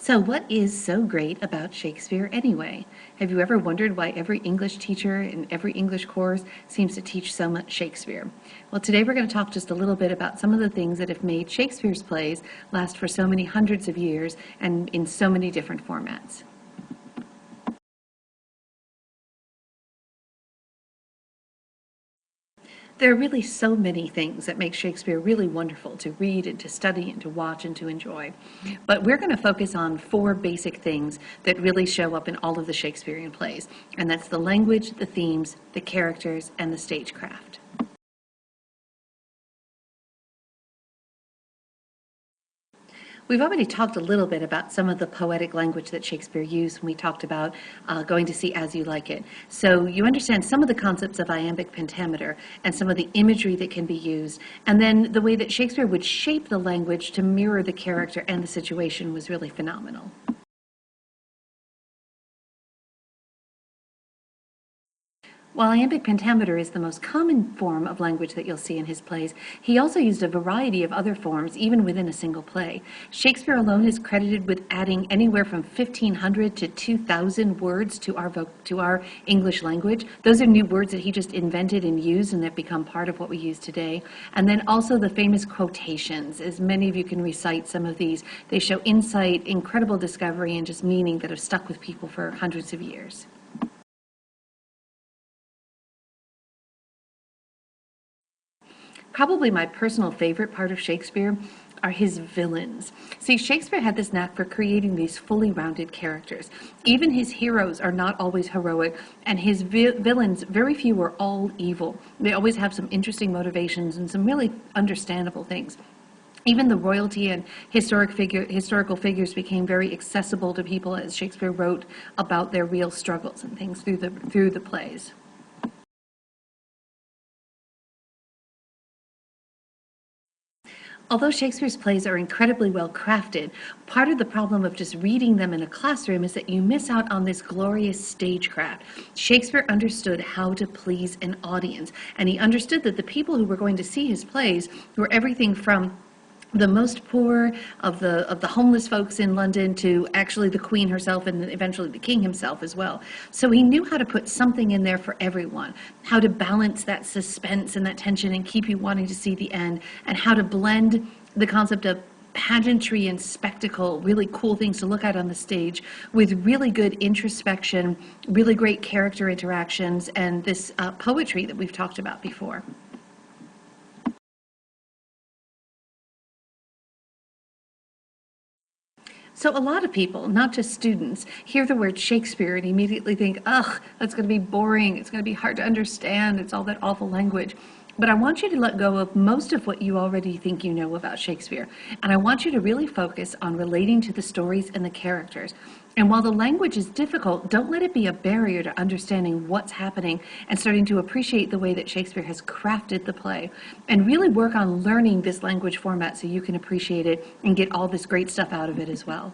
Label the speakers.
Speaker 1: So what is so great about Shakespeare anyway? Have you ever wondered why every English teacher in every English course seems to teach so much Shakespeare? Well, today we're going to talk just a little bit about some of the things that have made Shakespeare's plays last for so many hundreds of years and in so many different formats. There are really so many things that make Shakespeare really wonderful to read and to study and to watch and to enjoy. But we're going to focus on four basic things that really show up in all of the Shakespearean plays, and that's the language, the themes, the characters, and the stagecraft. We've already talked a little bit about some of the poetic language that Shakespeare used when we talked about going to see As You Like It. So you understand some of the concepts of iambic pentameter and some of the imagery that can be used. And then the way that Shakespeare would shape the language to mirror the character and the situation was really phenomenal. While iambic pentameter is the most common form of language that you'll see in his plays, he also used a variety of other forms, even within a single play. Shakespeare alone is credited with adding anywhere from 1,500 to 2,000 words to our English language. Those are new words that he just invented and used and that become part of what we use today. And then also the famous quotations. As many of you can recite some of these, they show insight, incredible discovery, and just meaning that have stuck with people for hundreds of years. Probably my personal favorite part of Shakespeare are his villains. See, Shakespeare had this knack for creating these fully rounded characters. Even his heroes are not always heroic, and his villains, very few are all evil. They always have some interesting motivations and some really understandable things. Even the royalty and historical figures became very accessible to people as Shakespeare wrote about their real struggles and things through the plays. Although Shakespeare's plays are incredibly well crafted, part of the problem of just reading them in a classroom is that you miss out on this glorious stagecraft. Shakespeare understood how to please an audience, and he understood that the people who were going to see his plays were everything from the most poor of the homeless folks in London to actually the queen herself and eventually the king himself as well. So he knew how to put something in there for everyone, how to balance that suspense and that tension and keep you wanting to see the end, and how to blend the concept of pageantry and spectacle, really cool things to look at on the stage, with really good introspection, really great character interactions, and this poetry that we've talked about before. So a lot of people, not just students, hear the word Shakespeare and immediately think, ugh, that's going to be boring, it's going to be hard to understand, it's all that awful language. But I want you to let go of most of what you already think you know about Shakespeare. And I want you to really focus on relating to the stories and the characters. And while the language is difficult, don't let it be a barrier to understanding what's happening and starting to appreciate the way that Shakespeare has crafted the play. And really work on learning this language format so you can appreciate it and get all this great stuff out of it as well.